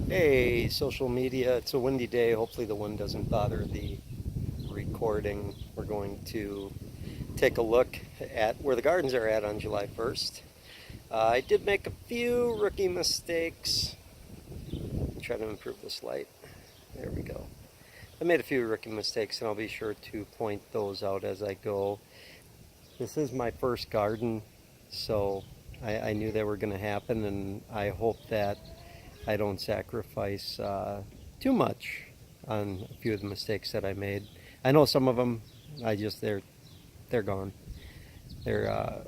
Hey, social media. It's a windy day. Hopefully the wind doesn't bother the recording. We're going to take a look at where the gardens are at on July 1st. I did make a few rookie mistakes. Try to improve this light. There we go. I made a few rookie mistakes and I'll be sure to point those out as I go. This is my first garden, so I knew they were going to happen, and I hope that I don't sacrifice too much on a few of the mistakes that I made. I know some of them, they're gone. They're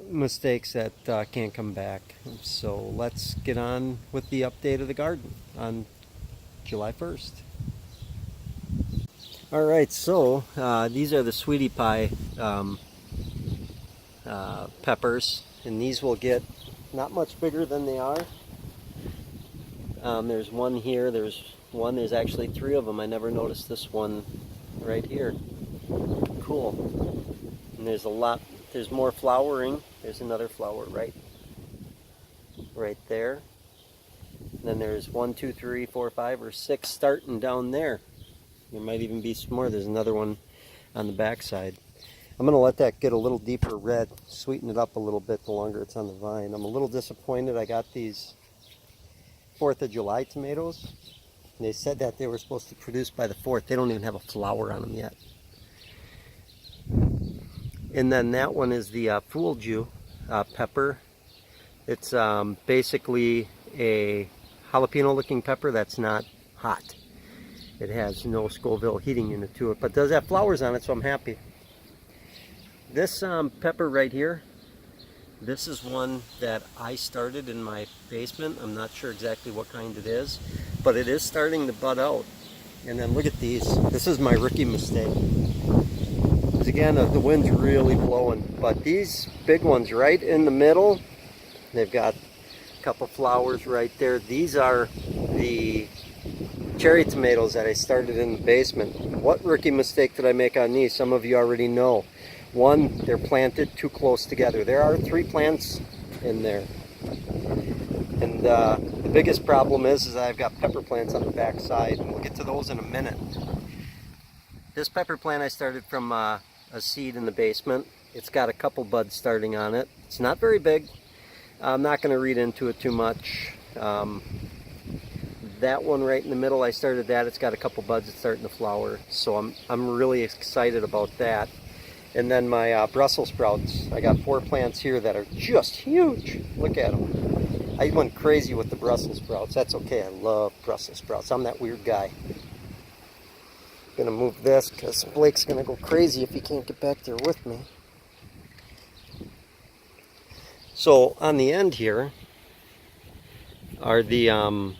mistakes that can't come back. So let's get on with the update of the garden on July 1st. All right, so these are the sweetie pie peppers, and these will get not much bigger than they are. There's one here, there's actually three of them. I never noticed this one right here. Cool. And there's more flowering. There's another flower right there. And then there's 1, 2, 3, 4, 5, or 6 starting down there. There might even be some more. There's another one on the back side. I'm going to let that get a little deeper red, sweeten it up a little bit the longer it's on the vine. I'm a little disappointed. I got these 4th of July tomatoes. And they said that they were supposed to produce by the 4th. They don't even have a flower on them yet. And then that one is the Fulju pepper. It's basically a jalapeno looking pepper that's not hot. It has no Scoville heating unit to it, but does have flowers on it, so I'm happy. This pepper right here, this is one that I started in my basement. I'm not sure exactly what kind it is, but it is starting to bud out. And then look at these. This is my rookie mistake. Because again, the wind's really blowing. But these big ones right in the middle, they've got a couple flowers right there. These are the cherry tomatoes that I started in the basement. What rookie mistake did I make on these? Some of you already know. One, they're planted too close together. There are 3 plants in there. And the biggest problem is I've got pepper plants on the back side, and we'll get to those in a minute. This pepper plant I started from a seed in the basement. It's got a couple buds starting on it. It's not very big. I'm not going to read into it too much. That one right in the middle, I started that. It's got a couple buds. It's starting to flower. So I'm really excited about that. And then my Brussels sprouts. I got 4 plants here that are just huge. Look at them. I went crazy with the Brussels sprouts. That's okay. I love Brussels sprouts. I'm that weird guy. Gonna move this because Blake's gonna go crazy if he can't get back there with me. So on the end here are the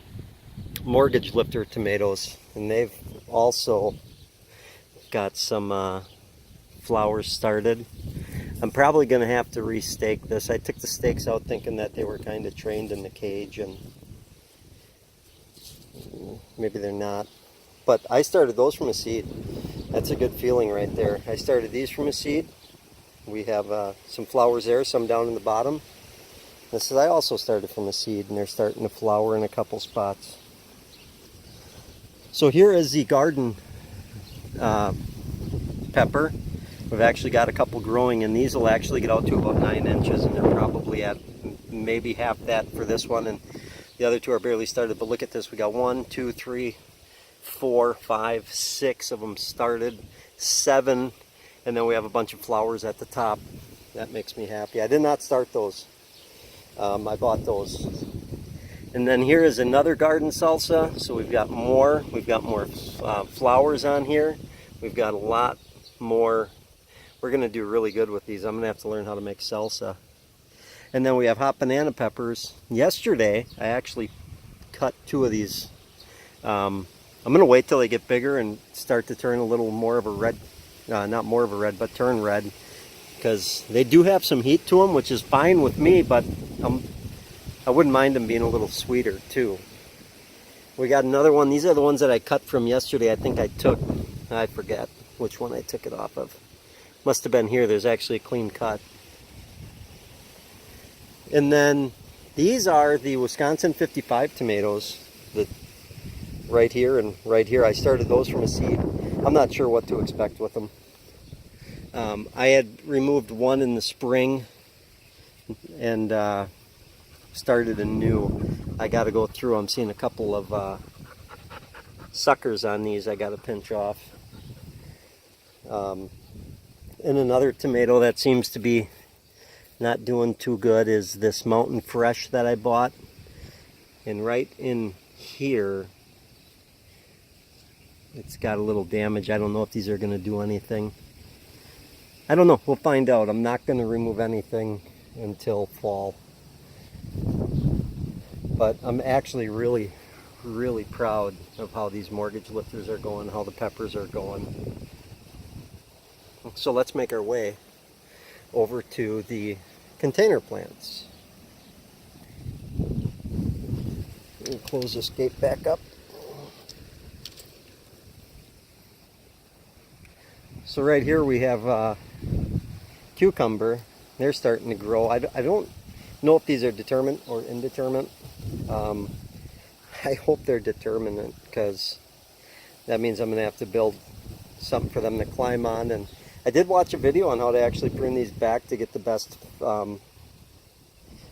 mortgage lifter tomatoes, and they've also got some flowers started. I'm probably going to have to restake this. I took the stakes out thinking that they were kind of trained in the cage, and maybe they're not. But I started those from a seed. That's a good feeling right there. I started these from a seed. We have some flowers there, some down in the bottom. This is I also started from a seed, and they're starting to flower in a couple spots. So here is the garden pepper. We've actually got a couple growing, and these will actually get out to about 9 inches, and they're probably at maybe half that for this one, and the other 2 are barely started. But look at this. We got 1, 2, 3, 4, 5, 6 of them started, 7, and then we have a bunch of flowers at the top. That makes me happy. I did not start those. I bought those. And then here is another garden salsa. So we've got more. We've got more flowers on here. We've got a lot more. We're going to do really good with these. I'm going to have to learn how to make salsa. And then we have hot banana peppers. Yesterday, I actually cut 2 of these. I'm going to wait till they get bigger and start to turn a little more of a red. Not more of a red, but turn red. Because they do have some heat to them, which is fine with me, but I wouldn't mind them being a little sweeter too. We got another one. These are the ones that I cut from yesterday. I forget which one I took it off of. Must have been here. There's actually a clean cut. And then these are the Wisconsin 55 tomatoes that right here and right here. I started those from a seed. I'm not sure what to expect with them. I had removed one in the spring and started anew. I got to go through. I'm seeing a couple of suckers on these I got to pinch off. And another tomato that seems to be not doing too good is this Mountain Fresh that I bought. And right in here, it's got a little damage. I don't know if these are going to do anything. I don't know. We'll find out. I'm not going to remove anything until fall. But I'm actually really proud of how these mortgage lifters are going, how the peppers are going. So let's make our way over to the container plants. We'll close this gate back up. So right here we have cucumber. They're starting to grow. I don't know if these are determinate or indeterminate. I hope they're determinate, because that means I'm going to have to build something for them to climb on. And I did watch a video on how to actually prune these back to get the best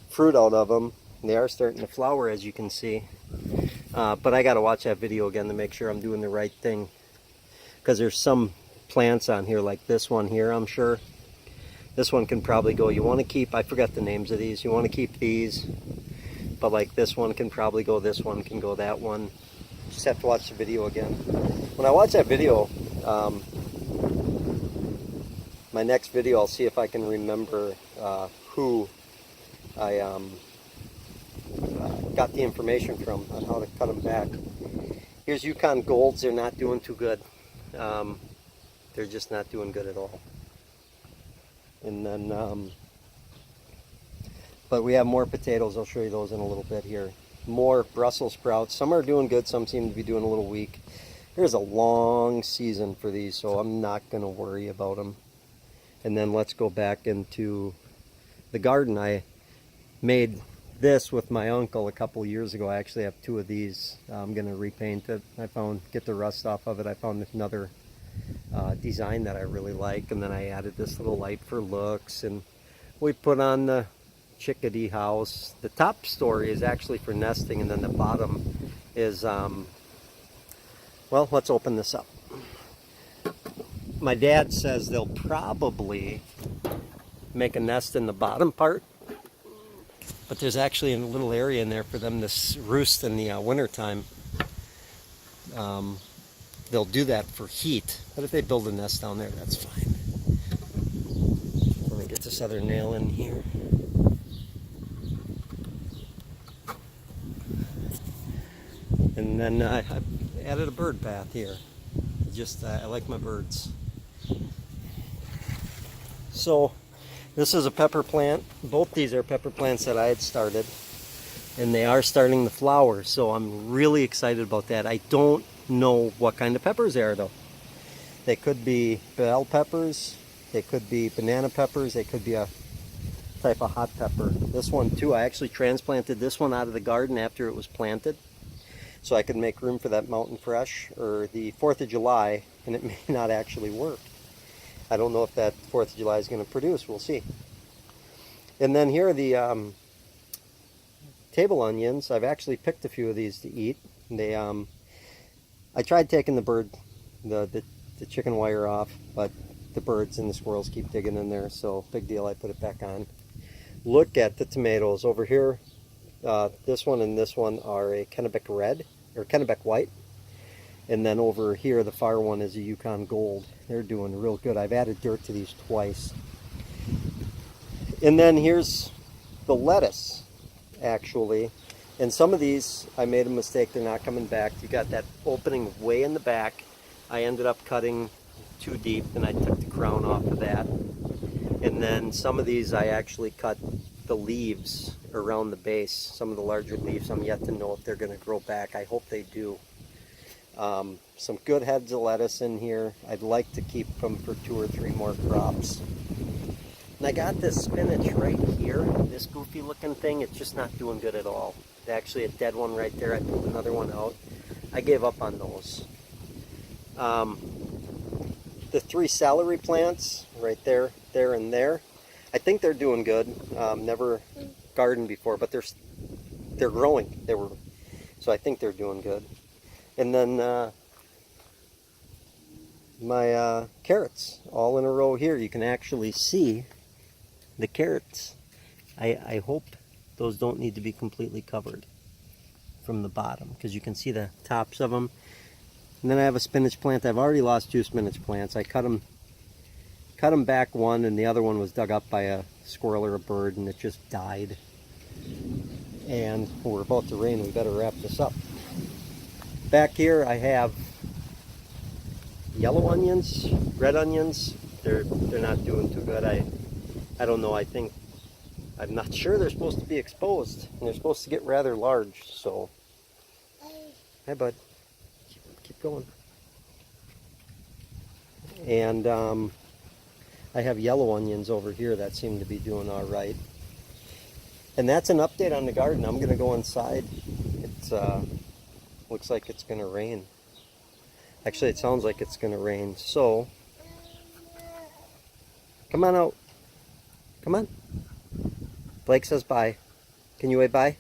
fruit out of them. They are starting to flower, as you can see. But I got to watch that video again to make sure I'm doing the right thing, because there's some plants on here like this one here, I'm sure. This one can probably go. You want to keep, I forgot the names of these. You want to keep these. But like this one can probably go, this one can go, that one. Just have to watch the video again. When I watch that video, my next video, I'll see if I can remember who I got the information from on how to cut them back. Here's Yukon Golds. They're not doing too good. They're just not doing good at all. And then, but we have more potatoes. I'll show you those in a little bit here. More Brussels sprouts. Some are doing good, some seem to be doing a little weak. There's a long season for these, so I'm not going to worry about them. And then let's go back into the garden. I made this with my uncle a couple years ago. I actually have two of these. I'm going to repaint it. Get the rust off of it. I found another design that I really like, and then I added this little light for looks, and we put on the chickadee house. The top story is actually for nesting, and then the bottom is well, let's open this up. My dad says they'll probably make a nest in the bottom part, but there's actually a little area in there for them to roost in the winter time. They'll do that for heat, but if they build a nest down there, that's fine. Let me get this other nail in here. And then I added a bird bath here. Just I like my birds. So this is a pepper plant. Both these are pepper plants that I had started, and they are starting to flower. So I'm really excited about that. I don't know what kind of peppers they are, though. They could be bell peppers, they could be banana peppers, they could be a type of hot pepper. This one too, I actually transplanted this one out of the garden after it was planted, so I could make room for that Mountain Fresh or the 4th of July, and it may not actually work. I don't know if that 4th of July is going to produce. We'll see. And then here are the table onions. I've actually picked a few of these to eat. They I tried taking the chicken wire off, but the birds and the squirrels keep digging in there, so big deal, I put it back on. Look at the tomatoes over here. This one and this one are a Kennebec Red, or Kennebec White. And then over here, the far one is a Yukon Gold. They're doing real good. I've added dirt to these twice. And then here's the lettuce, actually. And some of these, I made a mistake, they're not coming back. You got that opening way in the back. I ended up cutting too deep, and I took the crown off of that. And then some of these, I actually cut the leaves around the base. Some of the larger leaves, I'm yet to know if they're going to grow back. I hope they do. Some good heads of lettuce in here. I'd like to keep them for 2 or 3 more crops. And I got this spinach right here, this goofy looking thing. It's just not doing good at all. Actually a dead one right there. I pulled another one out. I gave up on those. The 3 celery plants right there, there, and there, I think they're doing good. Never gardened before, but they're growing. So I think they're doing good. And then my carrots all in a row here. You can actually see the carrots. I hope those don't need to be completely covered from the bottom, because you can see the tops of them. And then I have a spinach plant. I've already lost 2 spinach plants. I cut them back one, and the other one was dug up by a squirrel or a bird, and it just died. And we're about to rain. We better wrap this up. Back here I have yellow onions, red onions. They're not doing too good. I don't know. I'm not sure they're supposed to be exposed, and they're supposed to get rather large. So, hi bud. Keep going. And I have yellow onions over here that seem to be doing all right. And that's an update on the garden. I'm going to go inside. It's looks like it's going to rain. Actually, it sounds like it's going to rain. So, come on out. Come on. Blake says bye. Can you wave bye?